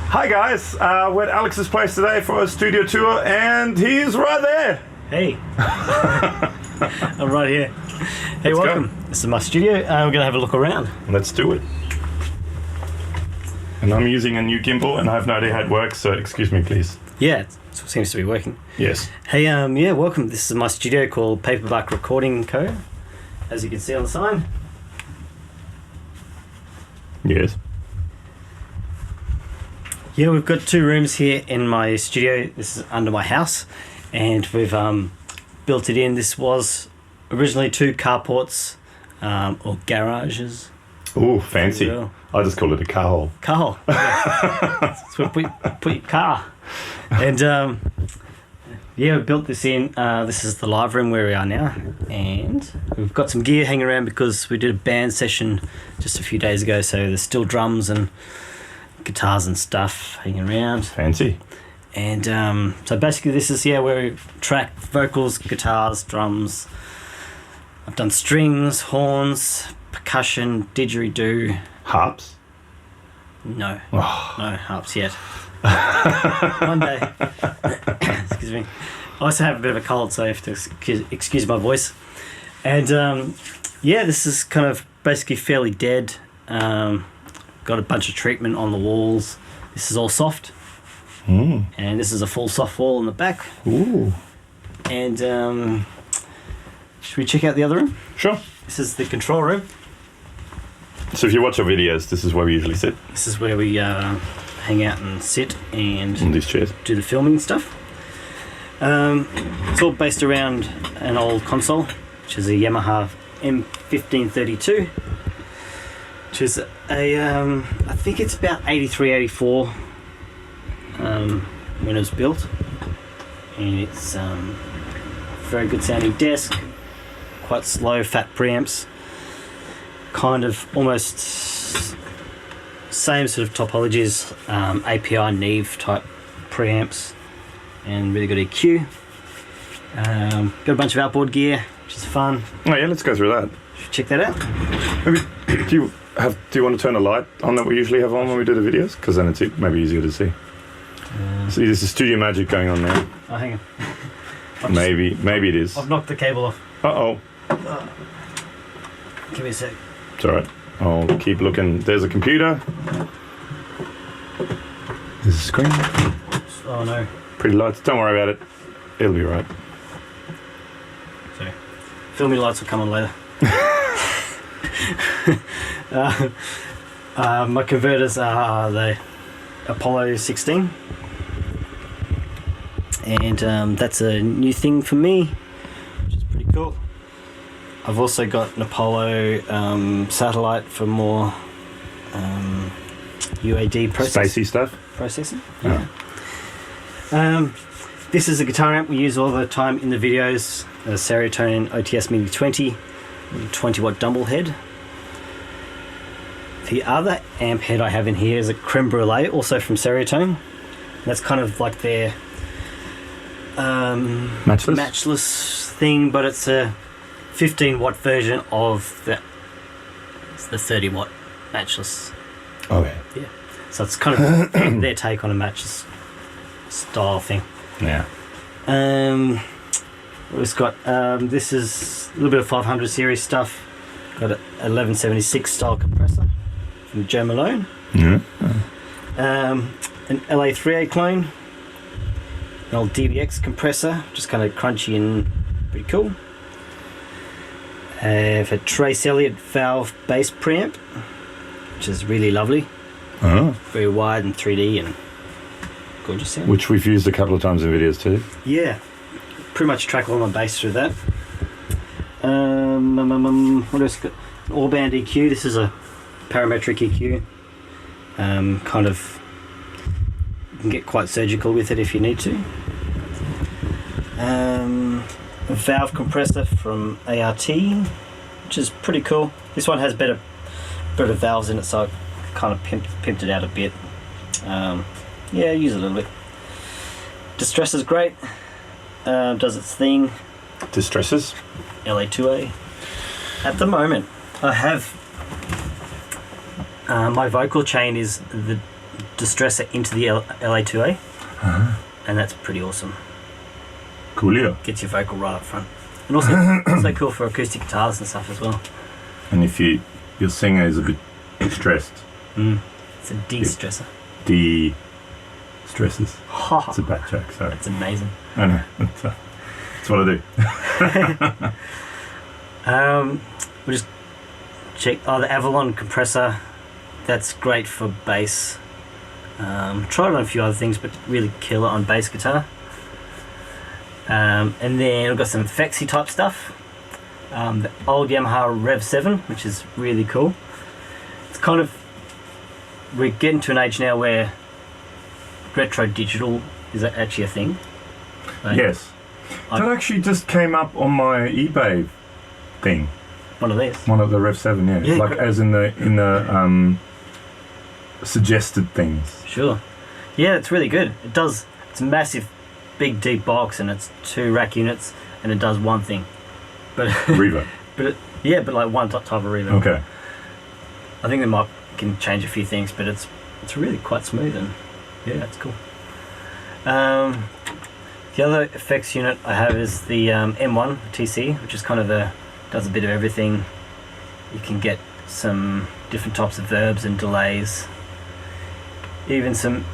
Hi guys, we're at Alex's place today for a studio tour, and he's right there. Hey, I'm right here. Hey, Let's welcome. go. This is my studio. We're gonna have a look around. Let's do it. And I'm using a new gimbal, and I have no idea how it works, so excuse me, please. Yeah, it seems to be working. Yes. Hey, yeah, welcome. This is my studio called Paperbark Recording Co. As you can see on the sign. Yes. Yeah, we've got 2 rooms here in my studio. This is under my house, and we've built it in. This was originally 2 carports or garages. Ooh, fancy. Well. I just call it a car hole. Car hole. Yeah. That's where you put your car. And yeah, we built this in. This is the live room where we are now, and we've got some gear hanging around because we did a band session just a few days ago. So there's still drums and guitars and stuff hanging around. Fancy. And so basically this is where we track vocals, guitars, drums. I've done strings, horns, percussion, didgeridoo. Harps? No. Oh. No harps yet. One day. Excuse me. I also have a bit of a cold, so I have to excuse my voice. And yeah, this is kind of basically fairly dead. Got a bunch of treatment on the walls. This is all soft. And this is a full soft wall in the back. Ooh. And should we check out the other room? Sure. This is the control room. So if you watch our videos, this is where we usually sit. This is where we hang out and sit and On these chairs. do the filming stuff. It's all based around an old console, which is a Yamaha M1532, which is a I think it's about 83, 84 when it was built, and it's very good sounding desk, quite slow, fat preamps, kind of almost same sort of topologies, API Neve type preamps, and really good EQ. Got a bunch of outboard gear, which is fun. Oh yeah, let's go through that. Should check that out. Maybe, do you want to turn a light on that we usually have on when we do the videos? Because then it's maybe easier to see. See, there's a studio magic going on now. Oh, hang on. Maybe it is. I've knocked the cable off. Uh-oh. Give me a sec. It's alright. I'll keep looking. There's a computer. There's a screen. Oh no. Pretty lights. Don't worry about it. It'll be right. Sorry. Filming lights will come on later. My converters are the Apollo 16, and that's a new thing for me, which is pretty cool. I've also got an Apollo satellite for more UAD Spacey stuff? processing. Oh. Yeah. This is a guitar amp we use all the time in the videos. A Serotonin OTS Mini 20, 20 watt dumble head. The other amp head I have in here is a Creme Brulee, also from Serotonin. That's kind of like their matchless thing, but it's a 15 watt version of the 30 watt matchless. Oh yeah. Yeah. So it's kind of their take on a matchless style thing. Yeah. It's got this is a little bit of 500 series stuff. Got an 1176 style compressor from Joe Malone. Yeah. An LA3A clone. An old DBX compressor, just kind of crunchy and pretty cool. A Trace Elliott valve bass preamp, which is really lovely. Oh. Very wide and 3D and gorgeous sound. Which we've used a couple of times in videos too. Yeah, pretty much track all my bass through that. What else? Got an all-band EQ. This is a parametric EQ. Kind of, you can get quite surgical with it if you need to. A valve compressor from ART, which is pretty cool. This one has better valves in it, so I kind of pimped it out a bit. Yeah, use it a little bit. Distress is great. Does its thing. Distresses? LA2A. At the moment, I have my vocal chain is the distressor into the LA2A, and that's pretty awesome. Coolio. Gets your vocal right up front, and also cool for acoustic guitars and stuff as well. And if your singer is a bit stressed, it's a de-stressor. De-stresses. It's a bad joke, sorry. That's amazing. I know. That's what I do. We'll just check. The Avalon compressor. That's great for bass. Tried on a few other things, but really killer on bass guitar. And then I've got some effectsy type stuff. The old Yamaha Rev 7, which is really cool. It's kind of, we're getting to an age now where retro digital is actually a thing. Yes. That actually just came up on my eBay thing. One of these. One of the Rev 7, yeah. Like as in the suggested things. Sure. Yeah, it's really good. It's a massive, big, deep box, and it's 2 rack units, and it does one thing. But reverb. but like one type of reverb. Okay. I think can change a few things, but it's really quite smooth, and yeah, it's cool. The other effects unit I have is the M1 TC, which is kind of does a bit of everything. You can get some different types of verbs and delays, even some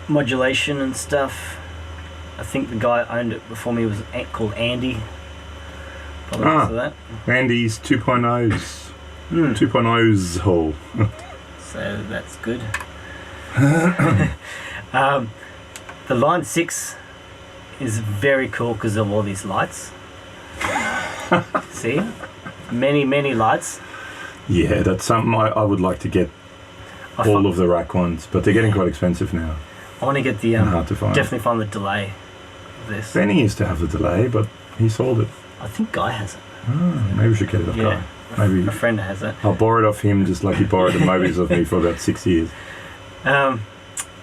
modulation and stuff. I think the guy who owned it before me was called Andy. Probably because of that. Andy's 2.0's 2.0's hole. So that's good. The Line 6 is very cool because of all these lights. See? Many lights. Yeah, that's something I would like to get. All of the rack ones, but they're getting quite expensive now. I want to get the hard to find. Definitely find the delay of this. Benny used to have the delay, but he sold it. I think Guy has it. Maybe we should get it off Guy. Maybe a friend has it. I'll borrow it off him, just like he borrowed the Mobies off me for about 6 years.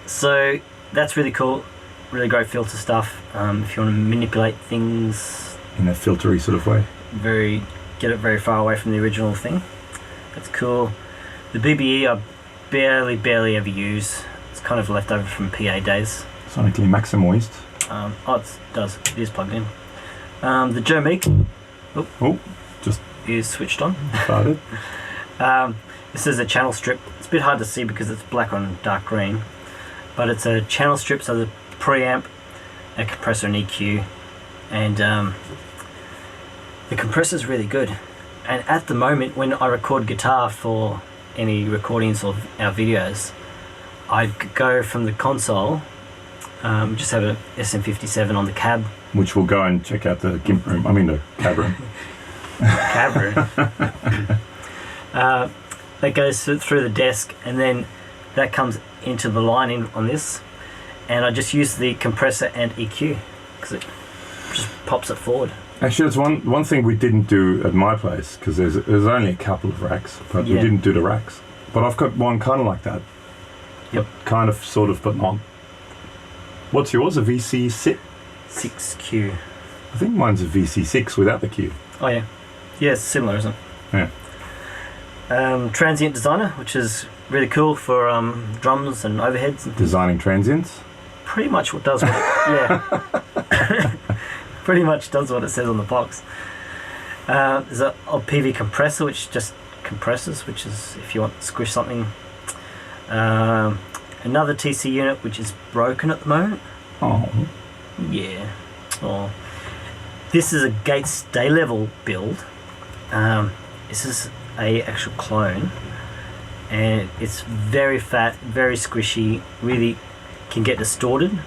So that's really cool. Really great filter stuff. If you want to manipulate things in a filtery sort of way. Get it very far away from the original thing. That's cool. The BBE I barely ever use. It's kind of left over from PA days. Sonically maximised. It is plugged in. The Joe Meek. Just is switched on. Started. This is a channel strip. It's a bit hard to see because it's black on dark green, but it's a channel strip, so the preamp, a compressor and EQ, and the compressor's really good. And at the moment, when I record guitar for any recordings of our videos, I go from the console, just have a SM57 on the cab. Which we'll go and check out the Gimp room, the cab room. Cab room. That goes through the desk, and then that comes into the line in on this, and I just use the compressor and EQ because it just pops it forward. Actually, it's one thing we didn't do at my place, because there's only a couple of racks, but we didn't do the racks. But I've got one kind of like that. Yep. Kind of, sort of, but not. What's yours? A VC6? 6Q. I think mine's a VC6 without the Q. Oh yeah. Yeah, it's similar, isn't it? Yeah. Transient Designer, which is really cool for drums and overheads. And designing transients? Pretty much what does what pretty much does what it says on the box. There's a PV compressor, which just compresses, which is if you want to squish something. Another TC unit, which is broken at the moment. Oh. Yeah. Oh. This is a Gates Day Level build. This is a actual clone, and it's very fat, very squishy, really can get distorted,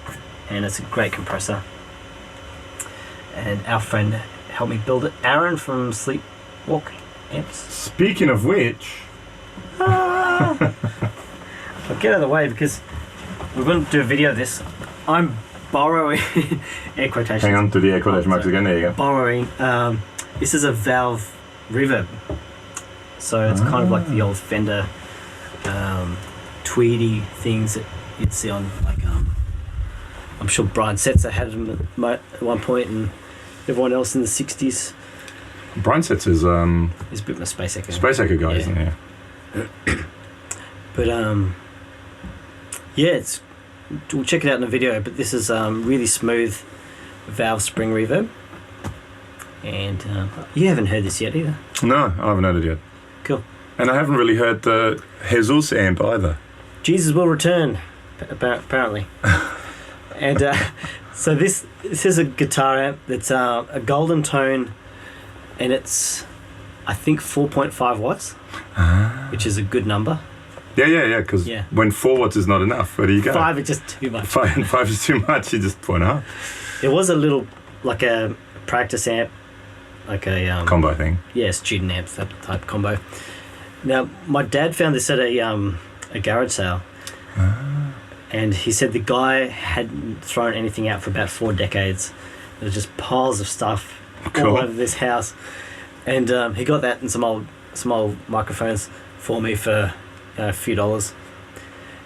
and it's a great compressor. And our friend helped me build it, Aaron from Sleepwalk Amps. Speaking of which, I'll get out of the way because we're going to do a video of this. I'm borrowing air quotations. Hang on to the air quotation marks again. There you go. Borrowing. This is a valve reverb, so it's kind of like the old Fender tweedy things that you'd see on I'm sure Brian Setzer had them at one point, and everyone else in the 60s. Brian Setzer's he's a bit of a Space Echo. Space Echo guy, isn't he? But Yeah, we'll check it out in the video, but this is really smooth valve spring reverb. And you haven't heard this yet either. No, I haven't heard it yet. Cool. And I haven't really heard the Jesus amp either. Jesus will return, apparently. And so this is a guitar amp that's a golden tone, and it's, I think, 4.5 watts, which is a good number. Yeah, because when 4 watts is not enough, where do you go? 5 is just too much. 5 is too much, you just point out. It was a little, like a practice amp, like a... combo thing. Yeah, student amps, that type combo. Now, my dad found this at a garage sale. And he said the guy hadn't thrown anything out for about 4 decades. There was just piles of stuff all over this house. And he got that and some old microphones for me for a few dollars.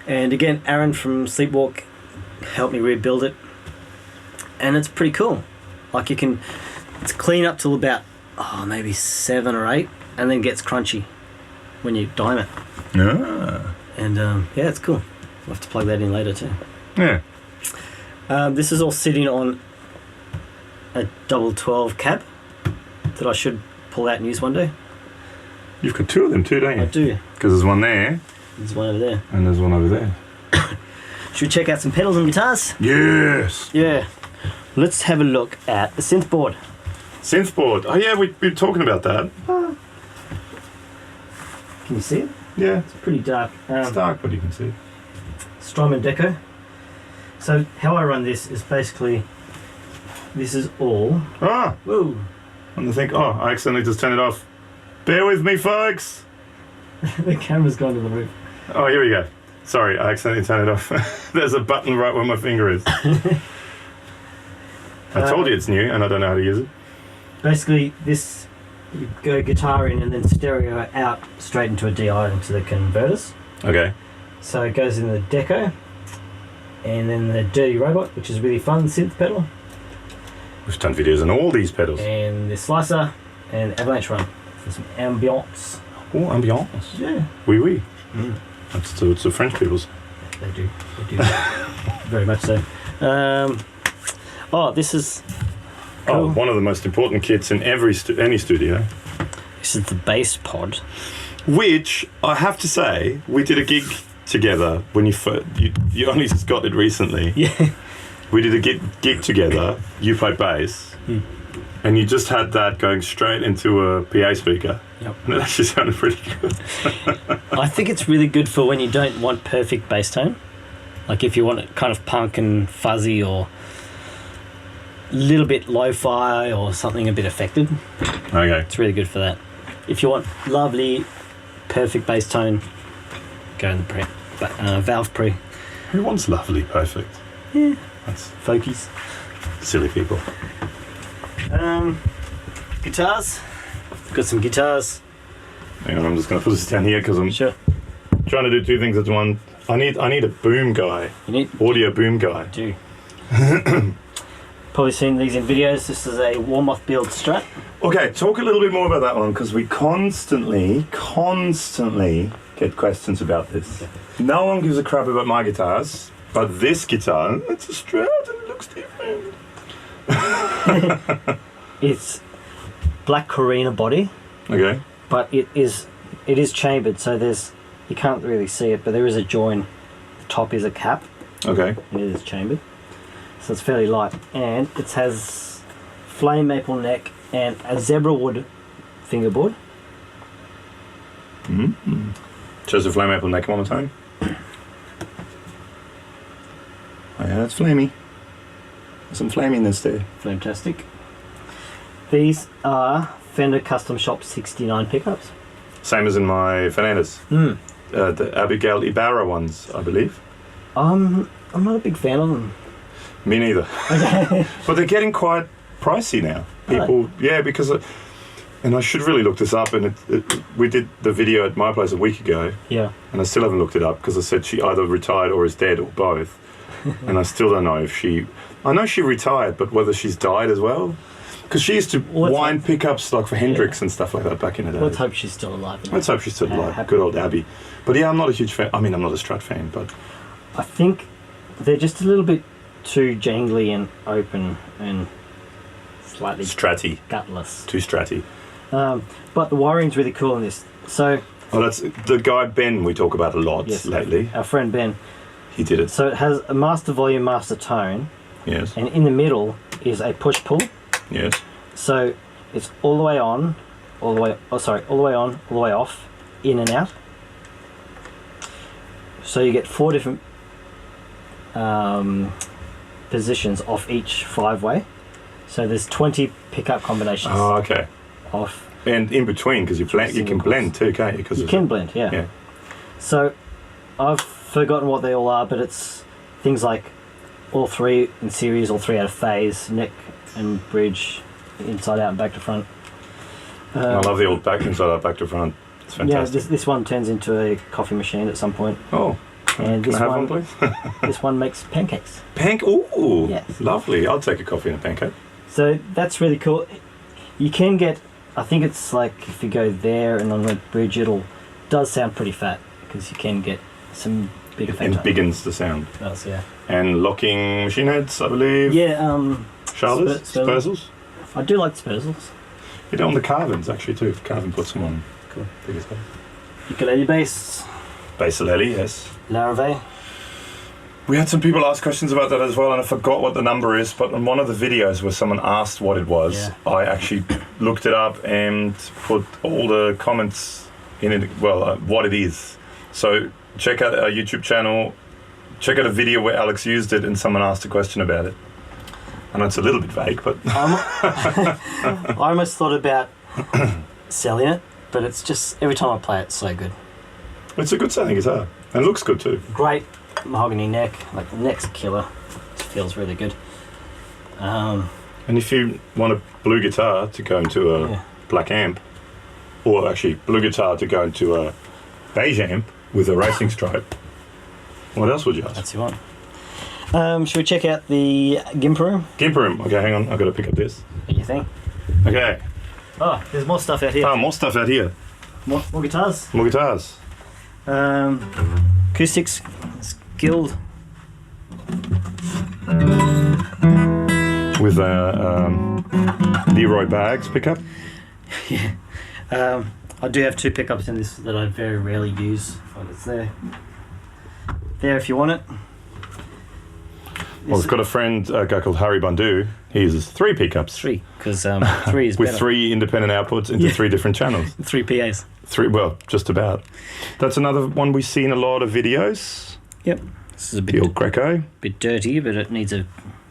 And again, Aaron from Sleepwalk helped me rebuild it. And it's pretty cool. Like it's clean up till about maybe 7 or 8, and then gets crunchy when you dime it. And yeah, it's cool. We'll have to plug that in later too. Yeah. This is all sitting on a double 12 cab that I should pull out and use one day. You've got 2 of them too, don't you? I do. Because there's one there. There's one over there. And there's one over there. Should we check out some pedals and guitars? Yes. Yeah. Let's have a look at the synth board. Synth board. Oh yeah, we've been talking about that. Can you see it? Yeah. It's pretty dark. It's dark, but you can see it. Strymon Deco. So how I run this is basically, this is all... Whoa! And I think, I accidentally just turned it off. Bear with me, folks! The camera's gone to the roof. Oh, here we go. Sorry, I accidentally turned it off. There's a button right where my finger is. I told you it's new and I don't know how to use it. Basically, this, you go guitar in and then stereo out straight into a DI into the converters. Okay. So it goes in the Deco, and then the Dirty Robot, which is really fun synth pedal. We've done videos on all these pedals. And the Slicer and Avalanche Run for some ambiance. Oh, ambiance. Yeah. Oui, oui. That's the French people's. They do. Very much so. This is... Cool. One of the most important kits in any studio. This is the bass pod. Which, I have to say, we did a gig together when you only just got it recently. Yeah. We did a gig together. You played bass. And you just had that going straight into a PA speaker. Yep. And it actually sounded pretty good. I think it's really good for when you don't want perfect bass tone. Like if you want it kind of punk and fuzzy or a little bit lo-fi or something a bit affected. Okay. It's really good for that. If you want lovely, perfect bass tone, go in the Valve Pre. Who wants lovely perfect? Yeah. That's folkies. Silly people. Guitars. Got some guitars. Hang on, I'm just going to put this down here because I'm trying to do 2 things at once. I need a boom guy. You need audio boom guy. I do. Probably seen these in videos. This is a Warmoth Build Strat. Okay, talk a little bit more about that one because we constantly get questions about this. Okay. No one gives a crap about my guitars, but this guitar, it's a Strat and it looks different. It's black Carina body. Okay. But it is chambered, so you can't really see it, but there is a join. The top is a cap. Okay. It is chambered. So it's fairly light. And it has flame maple neck and a zebra wood fingerboard. Mm-hmm. Shows the flame maple neck one more time. Oh yeah, that's flamey. There's some flaminess there. Fantastic. These are Fender Custom Shop 69 pickups. Same as in my Fernandez. The Abigail Ibarra ones, I believe. I'm not a big fan of them. Me neither. Okay. But they're getting quite pricey now. People, yeah, because... And I should really look this up, and we did the video at my place a week ago. Yeah. And I still haven't looked it up, because I said she either retired or is dead, or both. And I still don't know if she... I know she retired, but whether she's died as well. Because she used to wind pickups like for Hendrix and stuff like that back in the day. Let's hope she's still alive. Let's hope she's still alive. Good old Abby. But yeah, I'm not a huge fan. I mean, I'm not a Strat fan, but I think they're just a little bit too jangly and open and slightly Stratty. gutless. Too stratty. But the wiring's really cool in this. So, That's the guy Ben we talk about a lot lately. Our friend Ben. He did it. So it has a master volume, master tone. Yes. And in the middle is a push-pull. Yes. So it's all the way on, all the way on, all the way off, in and out. So you get 4 different positions off each 5-way. So there's 20 pickup combinations. Oh, okay. Off. And in between, because you can blend too, can't you? You can blend, yeah. So I've forgotten what they all are, but it's things like all 3 in series, all 3 out of phase, neck and bridge, inside out and back to front. I love the old back inside out, back to front. It's fantastic. Yeah, this one turns into a coffee machine at some point. Oh. And Can this I have one, please? This one makes pancakes. Ooh, yes. Lovely. I'll take a coffee and a pancake. So that's really cool. You can get, I think it's like if you go there and on the bridge, does sound pretty fat because you can get some big effect. And biggins the sound. It does, yeah. And locking machine heads, I believe. Yeah, Charlers? Spurzels. I do like the Spurzels. You know, on the Carvins actually too. Carvin puts them on. Cool. Biggest head. Ukulele bass. Basalelli, yes. Larrivee. We had some people ask questions about that as well, and I forgot what the number is, but on one of the videos where someone asked what it was, I actually looked it up and put all the comments in it, what it is. So check out our YouTube channel, check out a video where Alex used it and someone asked a question about it. I know it's a little bit vague, but... I almost thought about selling it, but it's just, every time I play it, it's so good. It's a good sounding guitar, and it looks good too. Great mahogany neck, like the neck's killer. It feels really good. And if you want a blue guitar to go into a black amp, or actually blue guitar to go into a beige amp with a racing stripe, what else would you ask? That's what you want. Should we check out the Gimp room? Gimp room. Okay, hang on. I've got to pick up this. What do you think? Okay. Oh, there's more stuff out here. Oh, more stuff out here. More guitars. More guitars. Acoustics. Guild. With Leroy Bags pickup. Yeah. I do have 2 pickups in this that I very rarely use. But it's there. There if you want it. Well, it's got a friend, a guy called Harry Bundu. He uses 3 pickups. 3, because 3 is with better. 3 independent outputs into 3 different channels. 3 PAs. 3, well, just about. That's another one we see in a lot of videos. Yep. This is a the old Greco. Bit dirty, but it needs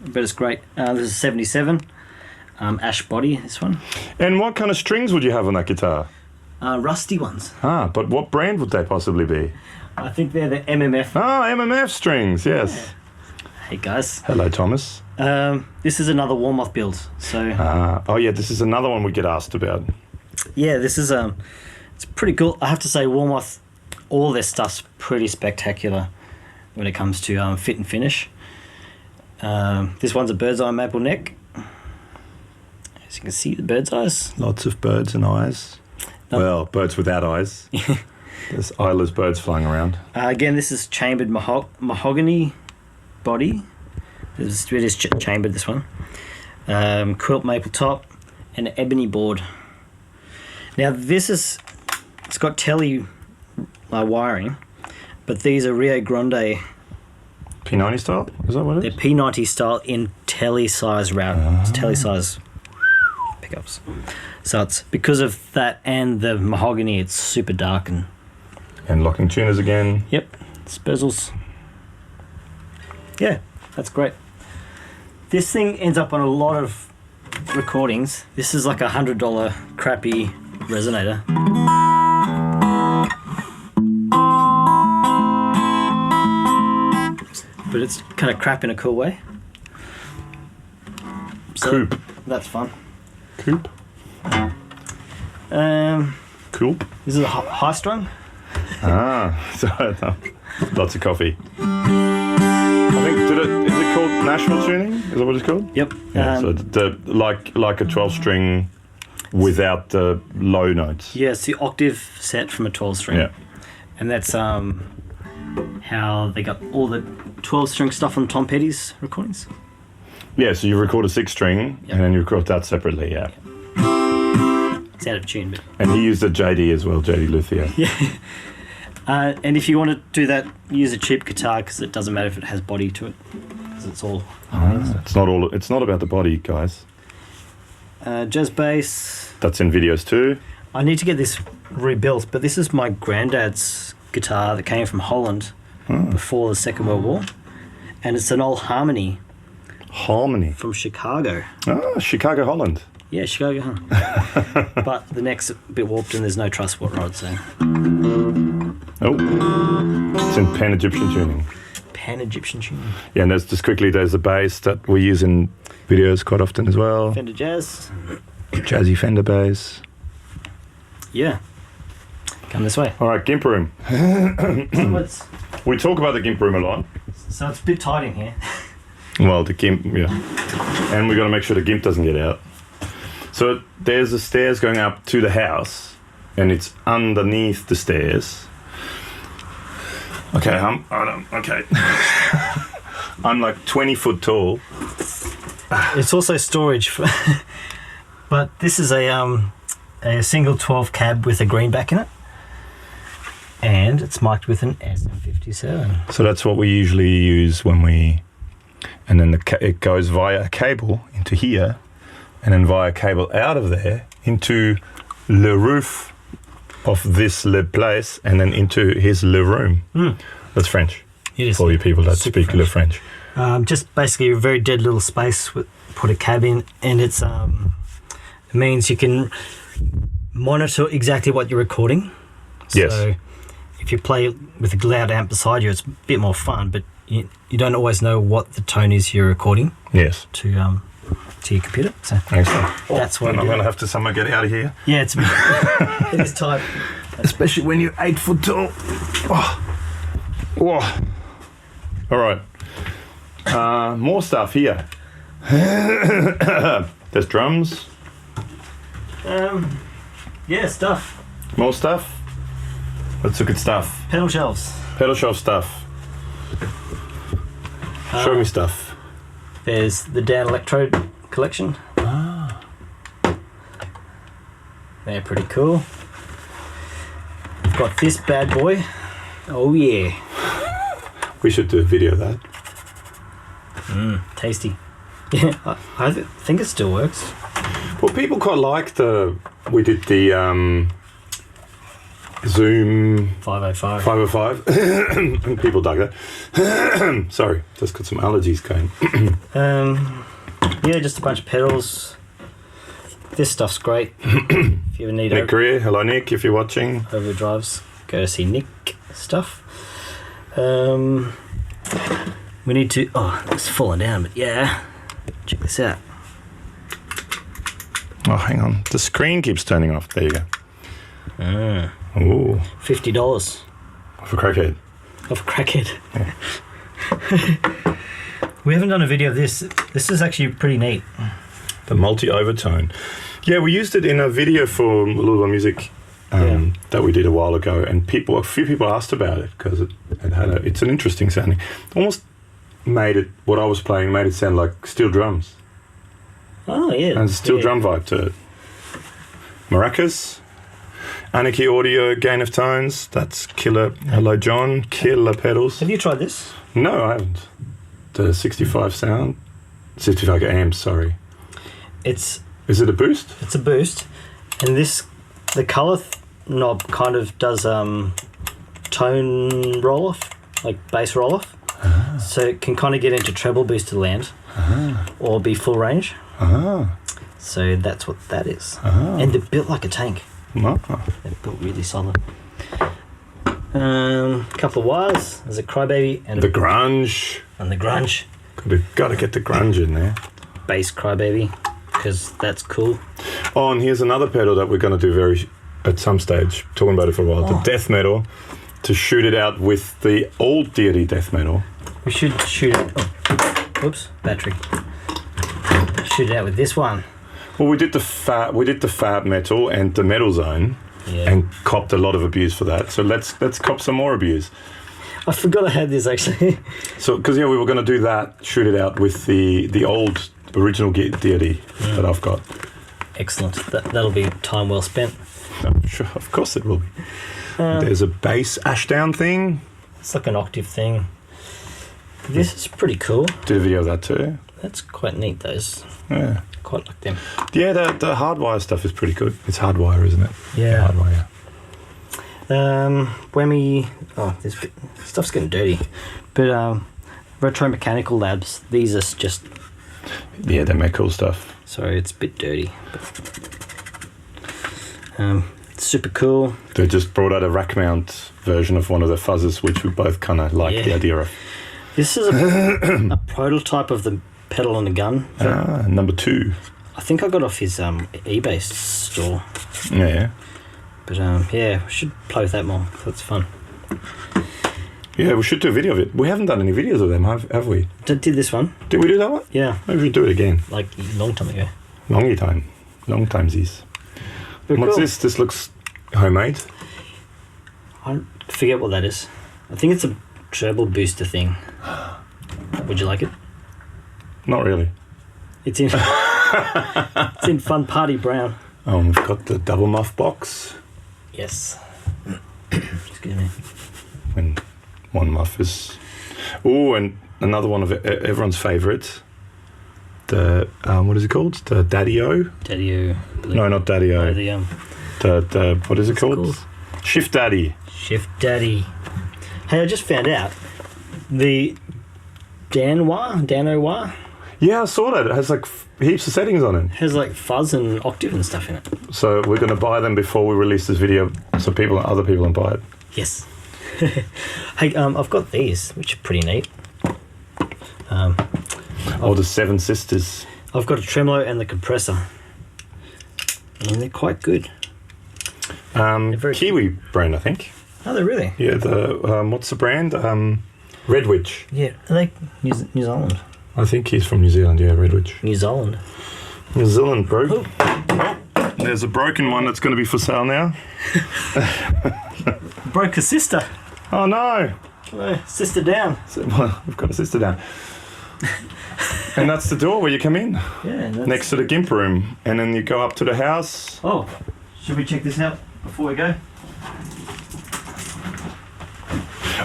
but it's great. This is 77. Ash body, this one. And what kind of strings would you have on that guitar? Rusty ones. But what brand would they possibly be? I think they're the MMF. Oh, MMF strings, yes. Yeah. Hey guys. Hello, Thomas. This is another Warmoth build. So. Oh yeah, this is another one we get asked about. Yeah, this is it's pretty cool. I have to say, Warmoth, all their stuff's pretty spectacular when it comes to fit and finish. This one's a bird's eye maple neck. As you can see, the bird's eyes. Lots of birds and eyes. No. Well, birds without eyes. There's eyeless birds flying around. Again, this is chambered mahogany body. It is chambered, this one. Quilt maple top and ebony board. Now it's got telly wiring, but these are Rio Grande P90 style? Is that what it is? They're P90 style in telly size route. Telly size pickups. So it's because of that and the mahogany, it's super dark and locking tuners again. Yep, Spurzels. Yeah, that's great. This thing ends up on a lot of recordings. This is like $100 crappy resonator. But it's kind of crap in a cool way. So Coupe. That's fun. Coupe. Coupe. This is a high strung. So lots of coffee. I think is it called Nashville tuning? Is that what it's called? Yep. Yeah, so like a 12-string without the low notes. Yeah, it's the octave set from a 12-string. Yeah. And that's how they got all the 12-string stuff on Tom Petty's recordings. Yeah, so you record a 6-string and then you record that separately, yeah. It's out of tune, but... And he used a JD as well, JD Luthier. Yeah. And if you want to do that, use a cheap guitar because it doesn't matter if it has body to it, because it's all harmonies. It's not about the body, guys. Jazz bass. That's in videos too. I need to get this rebuilt, but this is my granddad's guitar that came from Holland before the Second World War, and it's an old Harmony. Harmony from Chicago. Oh, Chicago, Holland. Yeah, Chicago, but the neck's a bit warped and there's no truss support rod, so. Oh, it's in Pan Egyptian tuning. Pan Egyptian tuning. Yeah, and there's the bass that we use in videos quite often as well. Fender Jazz. Jazzy Fender bass. Yeah. Come this way. All right, Gimp room. We talk about the Gimp room a lot. So it's a bit tight in here. Well, the Gimp, yeah. And we got to make sure the Gimp doesn't get out. So there's the stairs going up to the house, and it's underneath the stairs. Okay, okay. I'm like 20 foot tall. It's also storage, but this is a single 12 cab with a greenback in it, and it's marked with an SM57. So that's what we usually use when we, and then it goes via a cable into here, and then via cable out of there into le roof of this le place, and then into his le room. That's French. It is. For you people that speak le French. Just basically a very dead little space with put a cab in, and it means you can monitor exactly what you're recording. Yes. So if you play with a loud amp beside you, it's a bit more fun, but you don't always know what the tone is you're recording. Yes. To your computer. So excellent. That's what I'm going to have to somehow get out of here. Yeah, it is tight. Especially when you're 8 foot tall. Oh. Whoa. All right. More stuff here. There's drums. Yeah, stuff. More stuff. Let's look at stuff. Pedal shelves. Pedal shelf stuff. Show me stuff. There's the Dan Electrode collection. Ah. They're pretty cool. We've got this bad boy. Oh yeah. We should do a video of that. Tasty. Yeah, I think it still works. Well, people quite like we did the Zoom 505. And people dug that. Sorry, just got some allergies going. Yeah, just a bunch of pedals. This stuff's great. If you ever need Nick Greer, hello Nick, if you're watching. overdrives, go to see Nick stuff. We need to. Oh, it's falling down, but yeah. Check this out. Oh, hang on. The screen keeps turning off. There you go. Ooh. $50. For crackhead. Of a crackhead. Yeah. We haven't done a video of this. This is actually pretty neat. The multi-overtone. Yeah, we used it in a video for Lula Music that we did a while ago, and a few people asked about it because it's an interesting sounding. Almost made it, what I was playing, made it sound like steel drums. Oh, yeah. And steel drum vibe to it. Maracas. Anarchy Audio, Gain of Tones. That's killer. Hello, John. Killer pedals. Have you tried this? No, I haven't. The 65 sound. 65 amps, sorry. Is it a boost? It's a boost. And the colour knob kind of does tone roll-off, like bass roll-off. So it can kind of get into treble boosted land or be full range. So that's what that is. And they're built like a tank. They're built really solid. Couple of wires. There's a Crybaby and the grunge. And the grunge. Got to get the grunge in there. Bass Crybaby, because that's cool. Oh, and here's another pedal that we're going to do at some stage. Talking about it for a while. The death metal. To shoot it out with the old Deity death metal. We should shoot it. Oh, oops, battery. Shoot it out with this one. Well, we did the fab metal and the metal zone, and copped a lot of abuse for that. So let's cop some more abuse. I forgot I had this actually. So, because we were going to do that, shoot it out with the old original deity that I've got. Excellent. That'll be time well spent. Sure, of course it will be. There's a bass ashdown thing. It's like an octave thing. This is pretty cool. Did a video of that too. That's quite neat, those. Yeah. Quite like them. Yeah, the hardwire stuff is pretty good. It's hardwire, isn't it? Yeah. Hardwire, yeah. Whammy. Oh, this stuff's getting dirty. But Retro Mechanical Labs, these are just... Yeah, they make cool stuff. Sorry, it's a bit dirty. But, it's super cool. They just brought out a rack mount version of one of the fuzzers, which we both kind of like the idea of. This is a prototype of the pedal on the gun. Number 2. I think I got off his eBay store. Yeah. But we should play with that more. That's fun. Yeah, we should do a video of it. We haven't done any videos of them, have we? Did this one. Did we do that one? Yeah. Maybe we should do it again. Like a long time ago. Long timesies. What's cool. this? This looks homemade. I forget what that is. I think it's a treble booster thing. Would you like it? Not really. It's in it's in Fun Party Brown. We've got the double muff box. Yes. Excuse me. When one muff is... Oh, and another one of everyone's favourite. The, what is it called? The Daddy-O? Daddy-O. No, not Daddy-O. The what is it called? Shift Daddy. Shift Daddy. Hey, I just found out the Danois. Yeah, I saw that. It has like heaps of settings on it. Has like fuzz and octave and stuff in it. So we're going to buy them before we release this video, so other people can buy it. Yes. Hey, I've got these, which are pretty neat. The Seven Sisters. I've got a tremolo and the compressor, and they're quite good. Kiwi brand, I think. Oh, they're really? Yeah. The what's the brand? Redwitch. Yeah, are they New Zealand? I think he's from New Zealand. Yeah, Redwitch. New Zealand. New Zealand, bro. Oh, there's a broken one that's going to be for sale now. Broke a sister. Oh no! Sister down. Well, we've got a sister down. And that's the door where you come in. Yeah. Next to the Gimp room, and then you go up to the house. Oh, should we check this out before we go?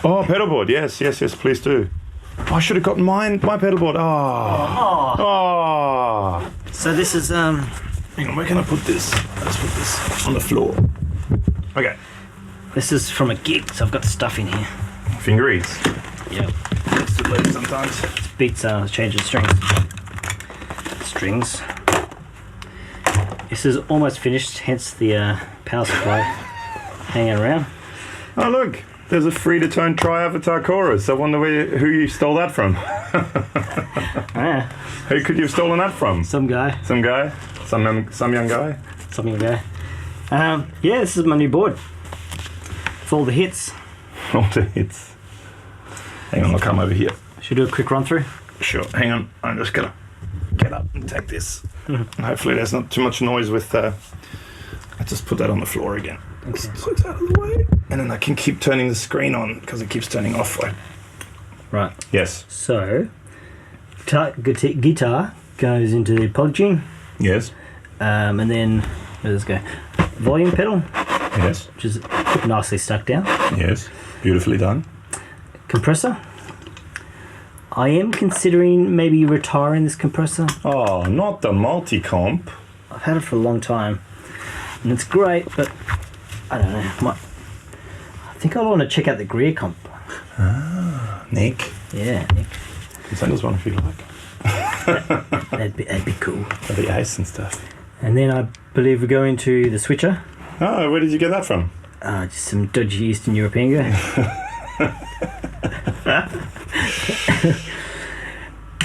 Oh, pedalboard. Yes, please do. I should have gotten my pedalboard. Oh. So this is Hang on, where can I put this? Let's put this on the floor. Okay. This is from a gig, so I've got stuff in here. Finger eats. Yep. It's too late sometimes. Beats changing strings. This is almost finished, hence the power supply hanging around. Oh look, there's a free-to-tone tri-avatar chorus. I wonder who you stole that from. Who could you have stolen that from? Some guy. Some young guy. Some young guy. Yeah, this is my new board. It's all the hits. All the hits. Hang on, I'll come over here. Should we do a quick run through? Sure. Hang on, I'm just gonna get up and take this. Hopefully there's not too much noise with I just put that on the floor again. Okay. So it's out of the way. And then I can keep turning the screen on because it keeps turning off. Right. Yes. So, guitar goes into the plug-in. Yes. And then, where does this go? Volume pedal. Yes. Which is nicely stuck down. Yes. Beautifully done. Compressor. I am considering maybe retiring this compressor. Oh, not the multi-comp. I've had it for a long time. And it's great, but I don't know. I think I want to check out the Greer comp. Ah, Nick. Yeah, Nick. You can send us one if you like. That'd be cool. That'd be ace and stuff. And then I believe we go into the switcher. Oh, where did you get that from? Just some dodgy Eastern European guy.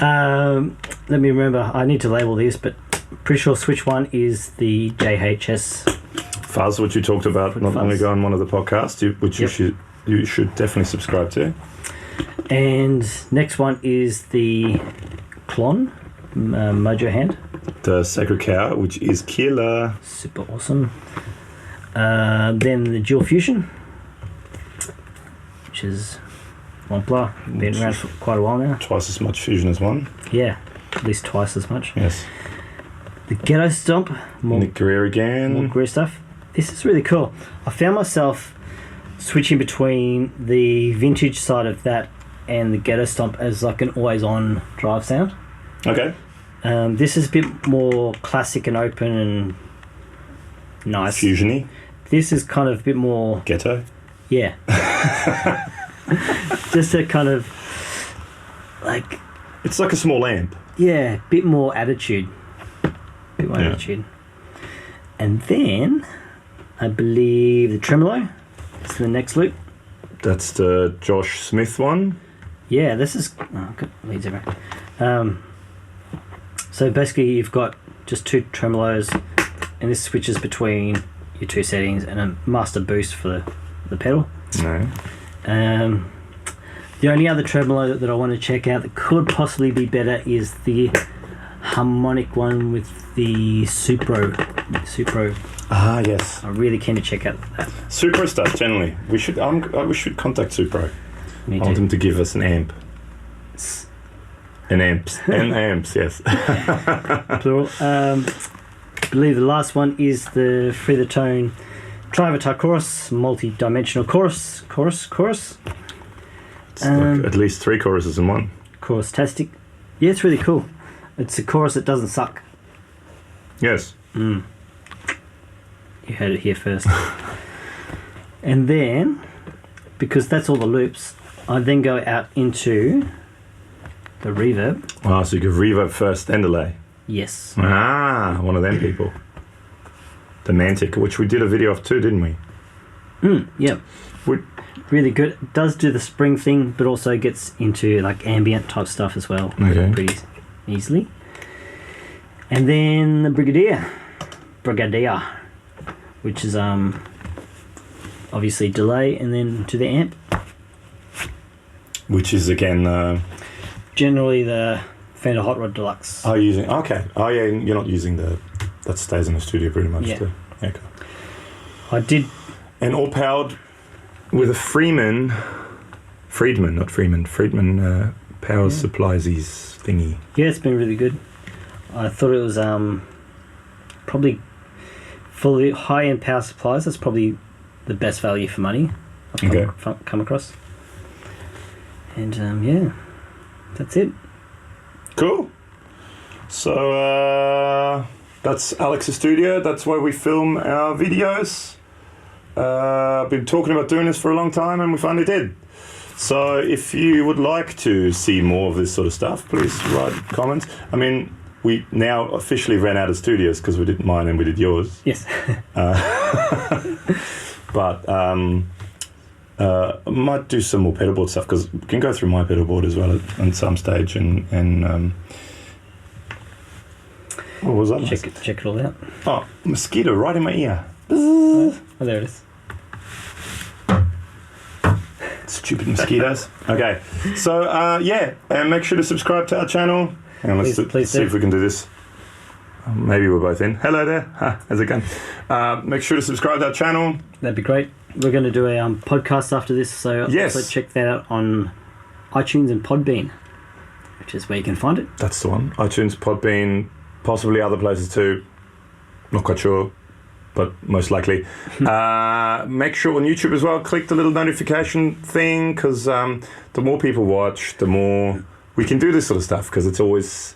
Let me remember. I need to label these, but pretty sure switch 1 is the JHS Fuzz, which you talked about not long ago on one of the podcasts, which you should definitely subscribe to. And next one is the Klon Mojo Hand. The Sacred Cow, which is killer. Super awesome. Then the Dual Fusion, which is Wampler, been around for quite a while now. Twice as much fusion as one. Yeah, at least twice as much. Yes. The Ghetto Stomp, more Nick Greer again. More Greer stuff. This is really cool. I found myself switching between the vintage side of that and the Ghetto Stomp as like an always-on drive sound. Okay. This is a bit more classic and open and nice. Fusiony. This is kind of a bit more... Ghetto. Yeah. Just a kind of like... It's like a small amp. Yeah, bit more attitude. Attitude. And then, I believe the tremolo is the next loop. That's the Josh Smith one. Yeah, this is... Oh, good. Leads everywhere. So basically you've got just two tremolos and this switches between your two settings and a master boost for the pedal. No. The only other tremolo that I want to check out that could possibly be better is the harmonic one with the Supro. Ah, yes. I'm really keen to check out that. Supro stuff generally. We should contact Supro. Me I want too. them to give us an amp. An amps, yes. Plural. I believe the last one is the Free the Tone Driver chorus, multi-dimensional chorus. It's like at least 3 choruses in one. Chorus-tastic. Yeah, it's really cool. It's a chorus that doesn't suck. Yes. You heard it here first. And then, because that's all the loops, I then go out into the reverb. Wow, so you give reverb first and delay. Yes. Ah, one of them people. The Mantic, which we did a video of too, didn't we? Yeah. Really good. It does do the spring thing, but also gets into like ambient type stuff as well. Okay. Pretty easily. And then the Brigadier, which is obviously delay and then to the amp. Which is again... Generally the Fender Hot Rod Deluxe. Oh, okay. Oh, yeah, you're not using that stays in the studio pretty much. Yeah. Okay. I did. And all powered with a Friedman power supplies thingy. Yeah, it's been really good. I thought it was probably for the high-end power supplies, that's probably the best value for money I've come across. And yeah, that's it. Cool. So that's Alex's studio. That's where we film our videos. I've been talking about doing this for a long time and we finally did. So if you would like to see more of this sort of stuff, please write comments. I mean, we now officially ran out of studios because we did mine and we did yours. Yes. But I might do some more pedalboard stuff because we can go through my pedalboard as well at some stage and what was that? Check it all out. Oh, mosquito right in my ear. Oh, there it is. Stupid mosquitoes. Okay, so yeah, and make sure to subscribe to our channel. And let's see if we can do this. Maybe we're both in. Hello there. How's it going? Make sure to subscribe to our channel. That'd be great. We're going to do a podcast after this, so yes. Also check that out on iTunes and Podbean, which is where you can find it. That's the one. iTunes, Podbean, possibly other places too. Not quite sure, but most likely. Make sure on YouTube as well, click the little notification thing because the more people watch, the more we can do this sort of stuff because it's always,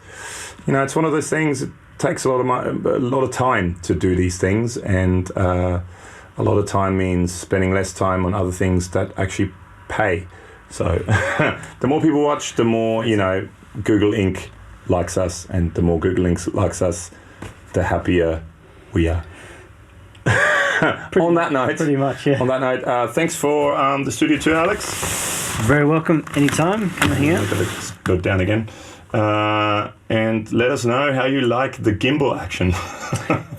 it's one of those things. It takes a lot of time to do these things, and a lot of time means spending less time on other things that actually pay. So the more people watch, the more Google Inc. likes us, and the more Google Inc. likes us, the happier we are. On that note, pretty much, yeah. On that note, thanks for the studio too, Alex. Very welcome. Anytime. Come and hang out. Let's go down again. And let us know how you like the gimbal action.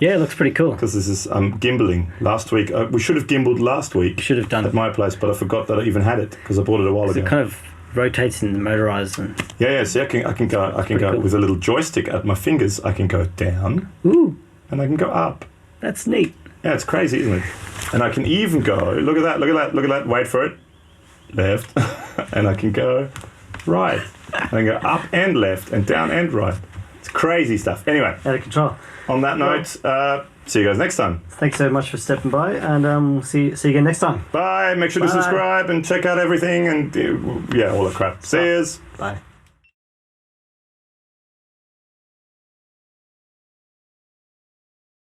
Yeah, it looks pretty cool. Because this is gimbaling. Last week, we should have gimbaled last week. Should have done at my place, but I forgot that I even had it because I bought it a while ago. It kind of rotates in the motorized and see, I can go cool. With a little joystick at my fingers. I can go down. Ooh. And I can go up. That's neat. Yeah, it's crazy, isn't it? And I can even go. Look at that. Wait for it. Left. and I can go right. I can go up and left and down and right. It's crazy stuff. Anyway. Out of control. On that note, see you guys next time. Thanks so much for stepping by, and we'll see you again next time. Bye. Make sure to subscribe and check out everything and all the crap. See yous. Bye.